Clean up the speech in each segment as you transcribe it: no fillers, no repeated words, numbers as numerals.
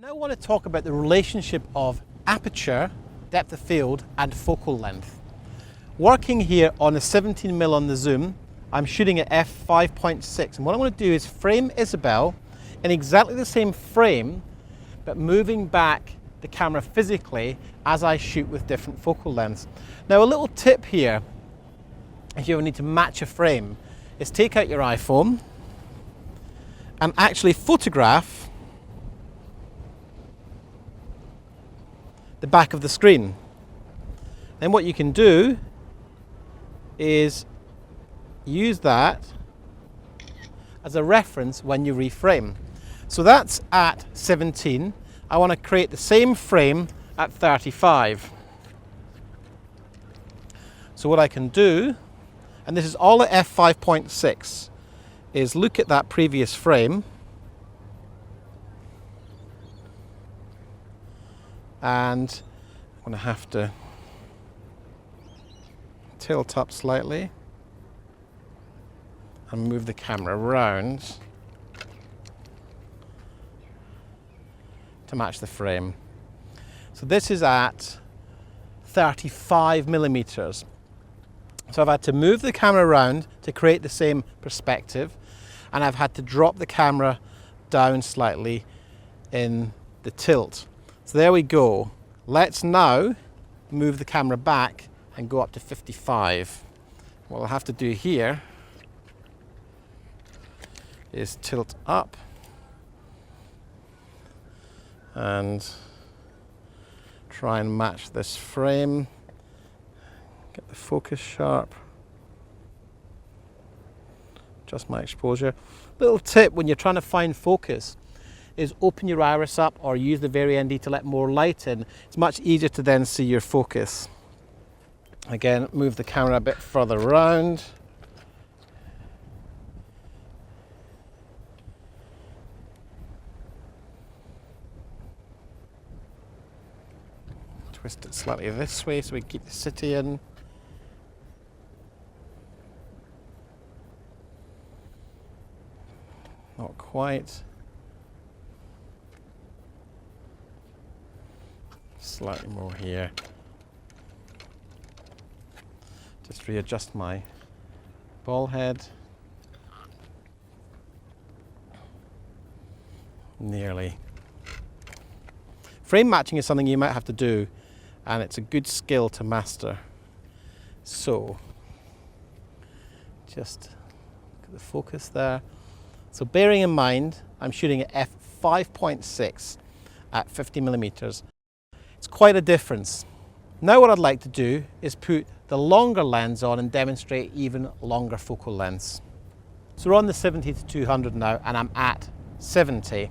Now I want to talk about the relationship of aperture, depth of field, and focal length. Working here on a 17mm on the zoom, I'm shooting at f5.6, and what I want to do is frame Isabel in exactly the same frame, but moving back the camera physically as I shoot with different focal lengths. Now a little tip here, if you ever need to match a frame, is take out your iPhone and actually photograph the back of the screen. Then what you can do is use that as a reference when you reframe. So that's at 17. I want to create the same frame at 35. So what I can do, and this is all at f5.6, is look at that previous frame and I'm going to have to tilt up slightly and move the camera around to match the frame. So this is at 35mm. So I've had to move the camera around to create the same perspective, and I've had to drop the camera down slightly in the tilt. So there we go. Let's now move the camera back and go up to 55. What I'll have to do here is tilt up and try and match this frame. Get the focus sharp. Adjust my exposure. Little tip when you're trying to find focus is open your iris up or use the very ND to let more light in. It's much easier to then see your focus. Again, move the camera a bit further around. Twist it slightly this way so we keep the city in. Not quite. Slightly more here. Just readjust my ball head. Nearly. Frame matching is something you might have to do, and it's a good skill to master. So, just look at the focus there. So bearing in mind, I'm shooting at f5.6 at 50mm. It's quite a difference. Now what I'd like to do is put the longer lens on and demonstrate even longer focal lengths. So we're on the 70 to 200 now, and I'm at 70.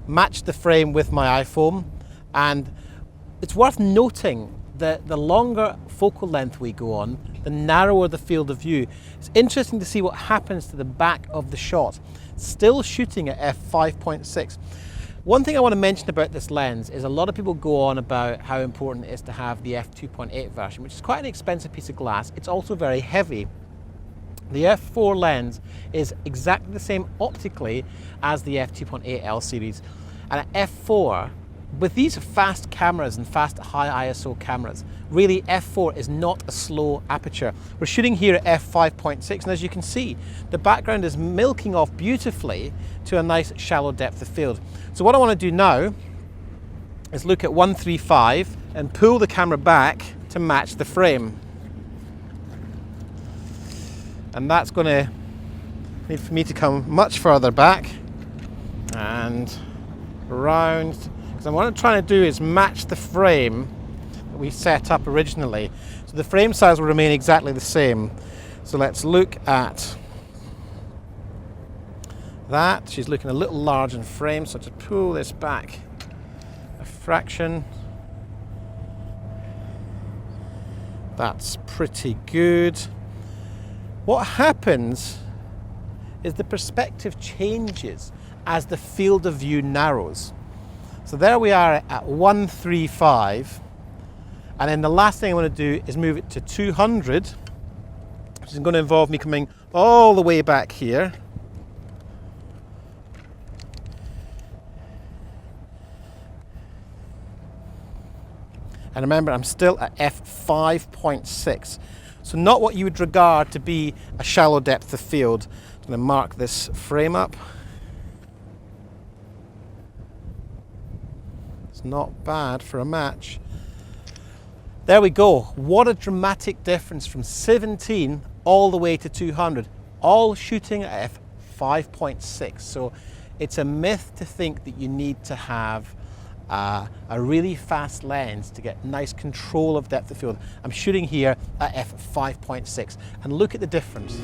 Matched the frame with my iPhone, and it's worth noting that the longer focal length we go on, the narrower the field of view. It's interesting to see what happens to the back of the shot. Still shooting at f5.6. One thing I want to mention about this lens is a lot of people go on about how important it is to have the f2.8 version, which is quite an expensive piece of glass. It's also very heavy. The f4 lens is exactly the same optically as the f2.8L series. And at f4, with these fast cameras and fast high ISO cameras, really f4 is not a slow aperture. We're shooting here at f5.6, and as you can see, the background is milking off beautifully to a nice shallow depth of field. So what I want to do now is look at 135 and pull the camera back to match the frame. And that's going to need for me to come much further back and around. So what I'm trying to do is match the frame that we set up originally. So the frame size will remain exactly the same. So let's look at that. She's looking a little large in frame, so to pull this back a fraction. That's pretty good. What happens is the perspective changes as the field of view narrows. So there we are at 135, and then the last thing I want to do is move it to 200, which is going to involve me coming all the way back here And remember, I'm still at f5.6. So not what you would regard to be a shallow depth of field. I'm going to mark this frame up. It's not bad for a match. There we go. What a dramatic difference from 17 all the way to 200, all shooting at f5.6. So it's a myth to think that you need to have a really fast lens to get nice control of depth of field. I'm shooting here at f5.6 and look at the difference.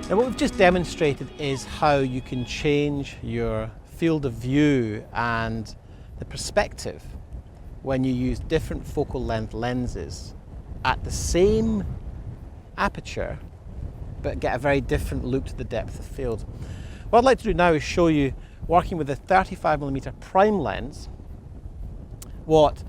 Now what we've just demonstrated is how you can change your field of view and the perspective when you use different focal length lenses at the same aperture but get a very different look to the depth of field. What I'd like to do now is show you, working with a 35mm prime lens, what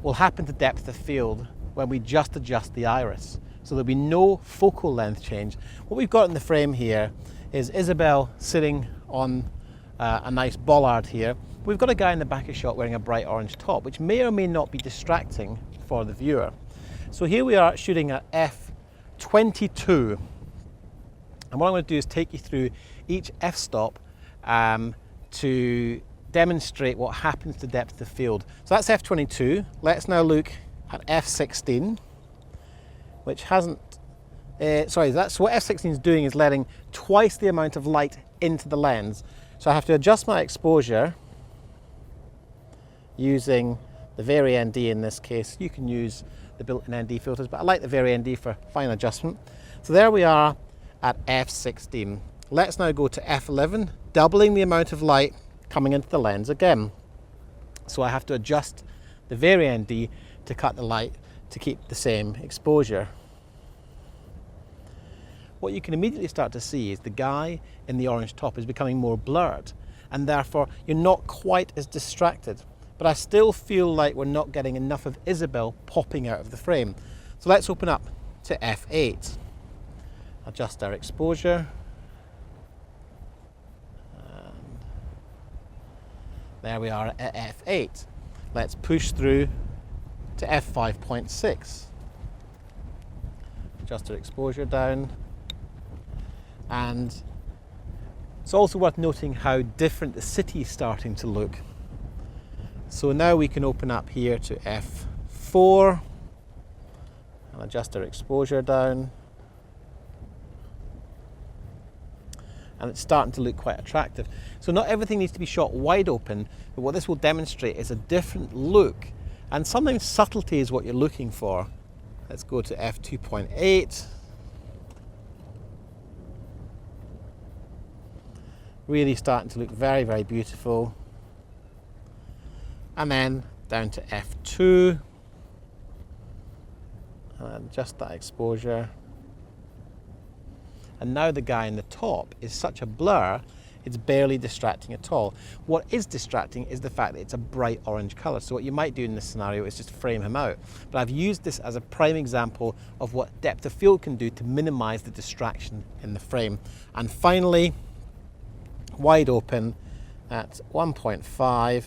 will happen to depth of field when we just adjust the iris. So there'll be no focal length change. What we've got in the frame here is Isabel sitting on a nice bollard here. We've got a guy in the back of the shot wearing a bright orange top, which may or may not be distracting for the viewer. So here we are shooting at f22. And what I'm going to do is take you through each f-stop to demonstrate what happens to depth of field. So that's f22. Let's now look at f16. Which hasn't, that's what f16 is doing, is letting twice the amount of light into the lens. So I have to adjust my exposure using the Vari ND in this case. You can use the built-in ND filters, but I like the Vari ND for fine adjustment. So there we are at f16. Let's now go to f11, doubling the amount of light coming into the lens again. So I have to adjust the Vari ND to cut the light to keep the same exposure. What you can immediately start to see is the guy in the orange top is becoming more blurred, and therefore you're not quite as distracted. But I still feel like we're not getting enough of Isabel popping out of the frame. So let's open up to f8. Adjust our exposure. And there we are at f8. Let's push through to f5.6. Adjust our exposure down. And it's also worth noting how different the city is starting to look. So now we can open up here to f4 and adjust our exposure down. And it's starting to look quite attractive. So not everything needs to be shot wide open, but what this will demonstrate is a different look. And sometimes subtlety is what you're looking for. Let's go to f2.8. Really starting to look very, very beautiful. And then down to f2. And adjust that exposure. And now the guy in the top is such a blur, it's barely distracting at all. What is distracting is the fact that it's a bright orange color. So what you might do in this scenario is just frame him out. But I've used this as a prime example of what depth of field can do to minimize the distraction in the frame. And finally, wide open at 1.5.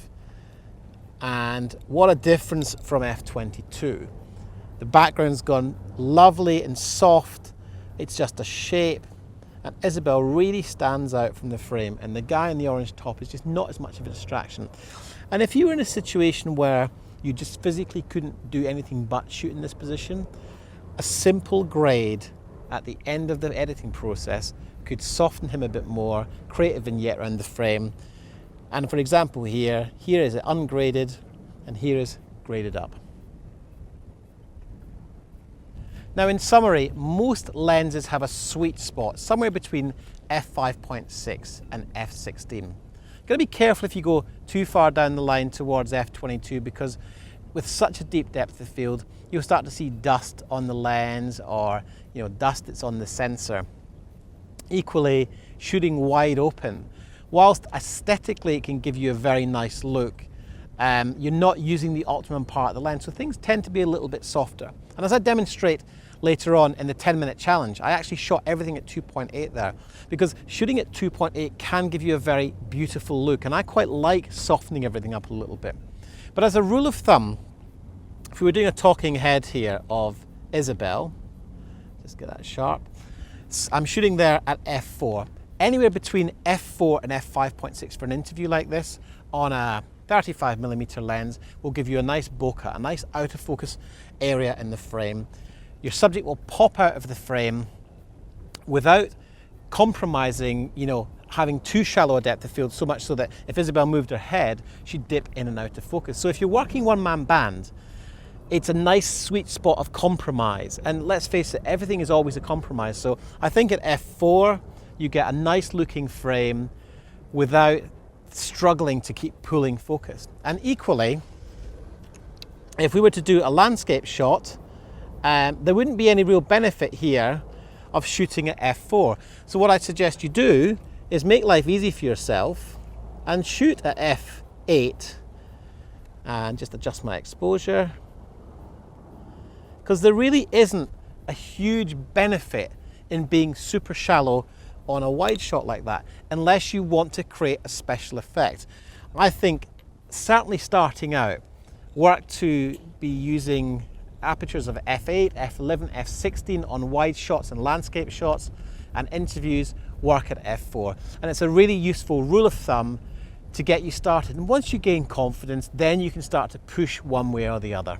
And what a difference from f22. The background's gone lovely and soft. It's just a shape, and Isabel really stands out from the frame, and the guy in the orange top is just not as much of a distraction. And if you were in a situation where you just physically couldn't do anything but shoot in this position, a simple grade at the end of the editing process could soften him a bit more, create a vignette around the frame. And for example here is ungraded and here is graded up. Now in summary, most lenses have a sweet spot somewhere between f5.6 and f16. Got to be careful if you go too far down the line towards f22, because with such a deep depth of field, you'll start to see dust on the lens, or dust that's on the sensor. Equally, shooting wide open, whilst aesthetically it can give you a very nice look, you're not using the optimum part of the lens, so things tend to be a little bit softer. And as I demonstrate later on in the 10-minute challenge, I actually shot everything at 2.8 there, because shooting at 2.8 can give you a very beautiful look, and I quite like softening everything up a little bit. But as a rule of thumb, if we were doing a talking head here of Isabel, just get that sharp, I'm shooting there at f4. Anywhere between f4 and f5.6 for an interview like this on a 35mm lens will give you a nice bokeh, a nice out of focus area in the frame. Your subject will pop out of the frame without compromising, having too shallow a depth of field, so much so that if Isabel moved her head, she'd dip in and out of focus. So if you're working one-man band, it's a nice sweet spot of compromise. And let's face it, everything is always a compromise. So I think at f4, you get a nice looking frame without struggling to keep pulling focus. And equally, if we were to do a landscape shot, there wouldn't be any real benefit here of shooting at f4. So what I'd suggest you do is make life easy for yourself and shoot at f8 and just adjust my exposure, because there really isn't a huge benefit in being super shallow on a wide shot like that, unless you want to create a special effect. I think certainly starting out, work to be using apertures of f8, f11, f16 on wide shots and landscape shots, and interviews work at f4. And it's a really useful rule of thumb to get you started. And once you gain confidence, then you can start to push one way or the other.